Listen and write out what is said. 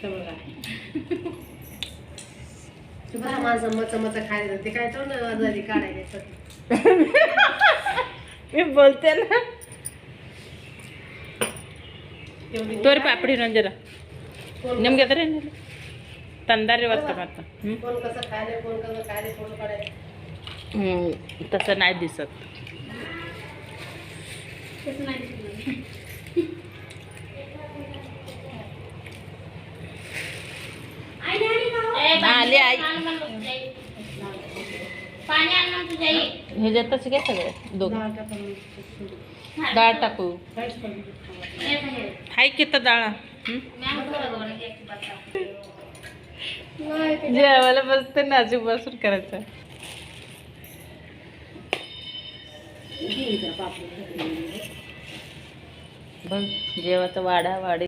तर बघा तुम्हाला माझं मच खायला ते काय तो ना जरी काढायचं मी बोलते ना तोर पापडी ना जरा निम्गे तरी तंदारी वाटतं आता कोण कसं खायला कोण कसं खायला कोण काढायचं तसं नाही दिसत आली आई ह्याच्यातच घ्या सगळे दोघं डाळ टाकू हाय की तर डाळ जेवायला बसते नाजूक बसून करायचं बघ जेवाचा वाडा वाडी